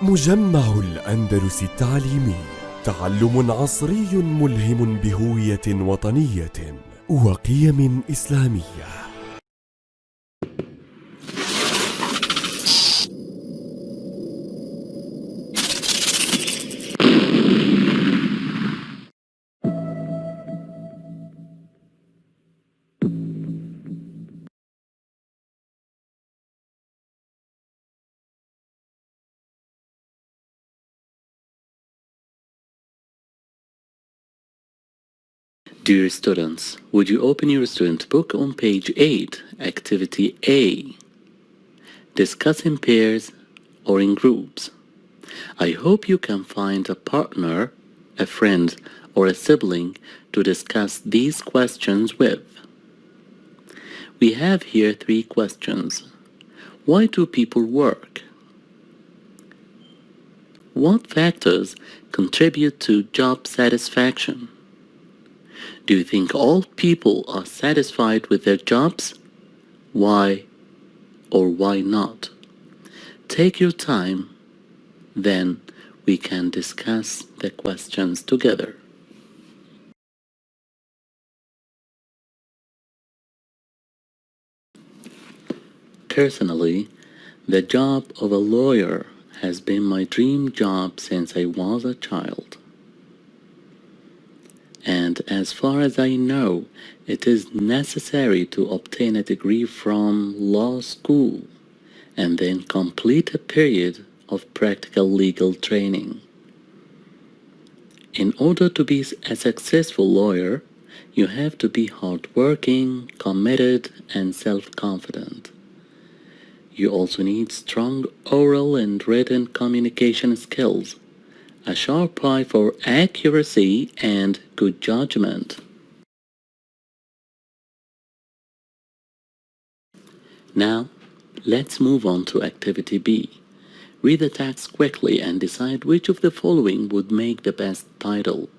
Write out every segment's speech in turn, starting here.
مجمع الأندلس التعليمي، تعلم عصري ملهم بهوية وطنية وقيم إسلامية. Dear students, would you open your student book on page 8, activity A. Discuss in pairs or in groups. I hope you can find a partner, a friend, or a sibling to discuss these questions with. We have here 3 questions. Why do people work? What factors contribute to job satisfaction? Do you think all people are satisfied with their jobs? Why or why not? Take your time, then we can discuss the questions together. Personally, the job of a lawyer has been my dream job since I was a child. And as far as I know, it is necessary to obtain a degree from law school and then complete a period of practical legal training. In order to be a successful lawyer, you have to be hardworking, committed, and self-confident. You also need strong oral and written communication skills, a sharp eye for accuracy, and good judgment. Now, let's move on to activity B. Read the text quickly and decide which of the following would make the best title.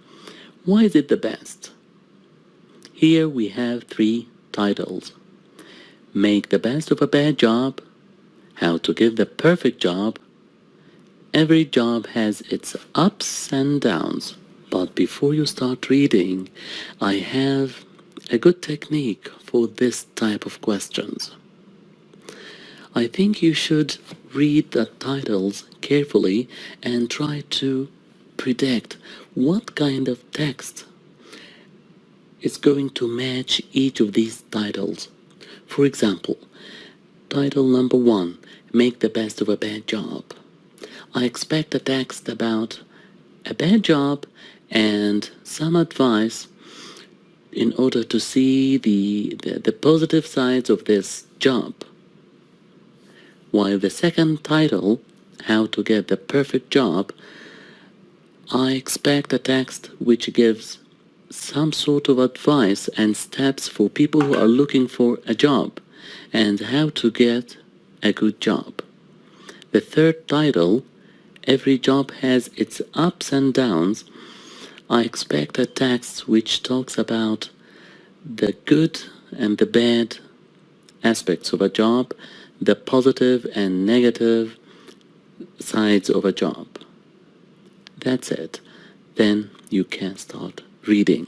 Why is it the best? Here we have 3 titles. Make the best of a bad job, how to get the perfect job. Every job has its ups and downs, but before you start reading, I have a good technique for this type of questions. I think you should read the titles carefully and try to predict what kind of text is going to match each of these titles. For example, title number 1, Make the Best of a Bad Job. I expect a text about a bad job and some advice in order to see the positive sides of this job. While the second title, How to Get the Perfect Job, I expect a text which gives some sort of advice and steps for people who are looking for a job and how to get a good job. The third title, Every Job Has Its Ups and Downs, I expect a text which talks about the good and the bad aspects of a job, the positive and negative sides of a job. That's it. Then you can start reading.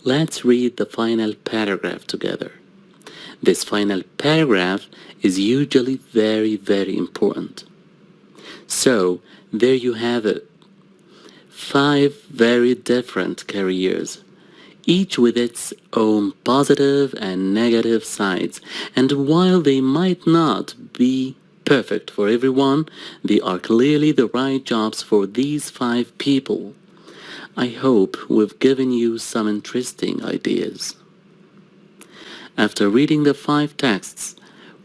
Let's read the final paragraph together. This final paragraph is usually very important. So, there you have it. 5 very different careers, each with its own positive and negative sides. And while they might not be perfect for everyone, they are clearly the right jobs for these 5 people. I hope we've given you some interesting ideas. After reading the 5 texts,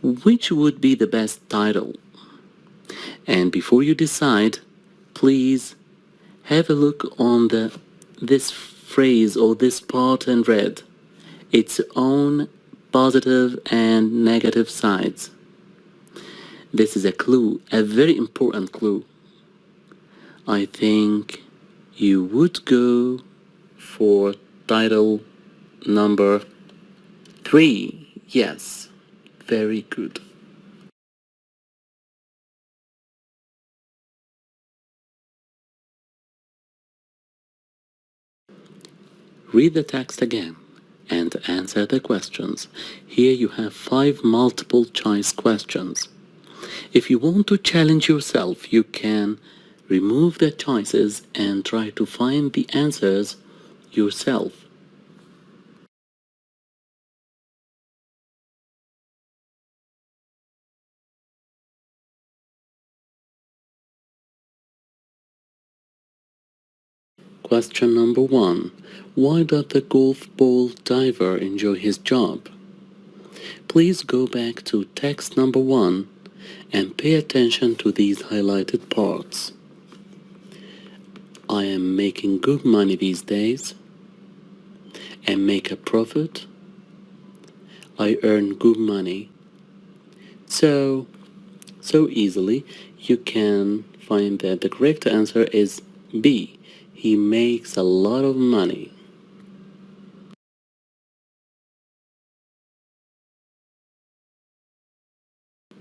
which would be the best title? And before you decide, please have a look on this phrase or this part in red, its own positive and negative sides. This is a clue, a very important clue. I think you would go for title number 3. Yes, very good. Read the text again and answer the questions. Here you have 5 multiple choice questions. If you want to challenge yourself, you can remove the choices and try to find the answers yourself. Question number 1. Why does the golf ball diver enjoy his job? Please go back to text number 1 and pay attention to these highlighted parts. I am making good money these days and make a profit. I earn good money. So easily you can find that the correct answer is B. He makes a lot of money.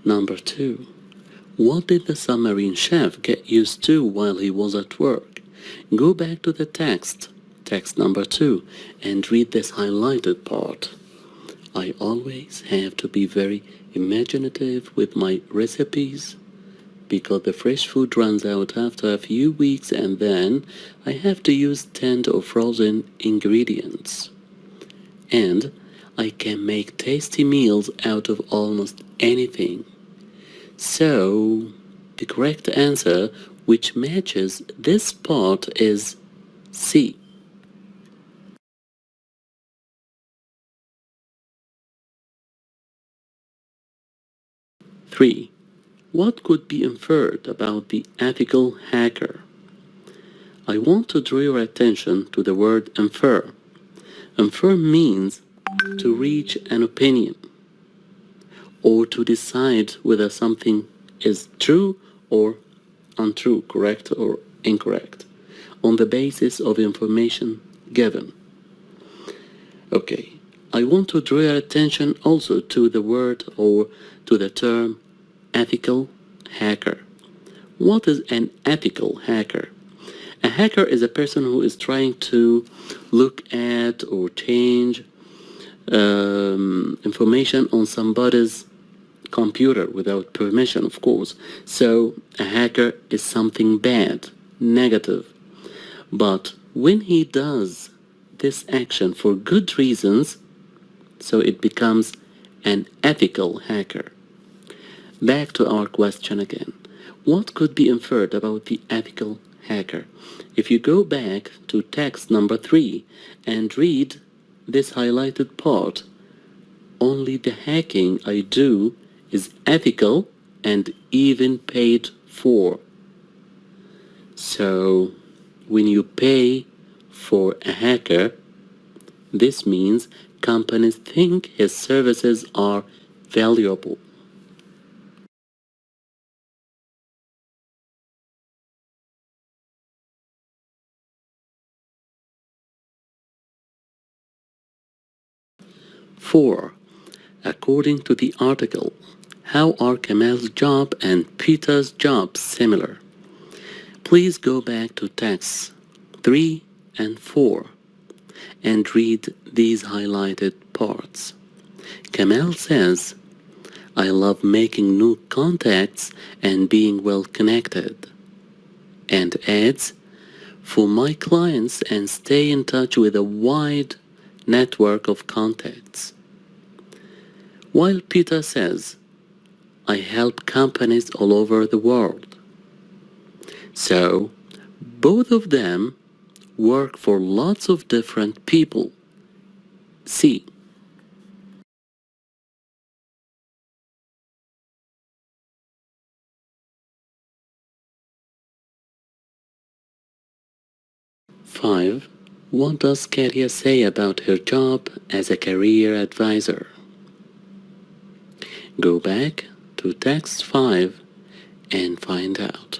Number 2. What did the submarine chef get used to while he was at work? Go back to the text number 2, and read this highlighted part. I always have to be very imaginative with my recipes because the fresh food runs out after a few weeks and then I have to use tinned or frozen ingredients. And I can make tasty meals out of almost anything. So, the correct answer, which matches this part, is C. Three. What could be inferred about the ethical hacker? I want to draw your attention to the word infer. Infer means to reach an opinion or to decide whether something is true or untrue, correct or incorrect, on the basis of information given. Okay, I want to draw your attention also to the word or to the term ethical hacker. What is an ethical hacker? A hacker is a person who is trying to look at or change information on somebody's computer without permission, of course. So a hacker is something bad, negative. But when he does this action for good reasons, so it becomes an ethical hacker. Back to our question again. What could be inferred about the ethical hacker? If you go back to text number 3 and read this highlighted part, only the hacking I do is ethical and even paid for. So when you pay for a hacker, this means companies think his services are valuable. Four. According to the article, how are Kamal's job and Peter's job similar? Please go back to texts 3 and 4. and read these highlighted parts. Kamal says, I love making new contacts and being well connected. And adds, for my clients and stay in touch with a wide network of contacts. While Peter says, I help companies all over the world. So, both of them work for lots of different people. C. Five. What does Katia say about her job as a career advisor? Go back to text 5 and find out.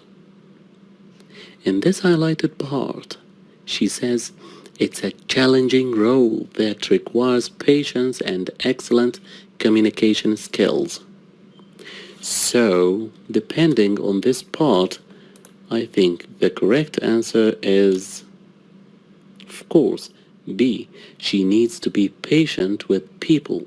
In this highlighted part, she says it's a challenging role that requires patience and excellent communication skills. So, depending on this part, I think the correct answer is, of course, B. She needs to be patient with people.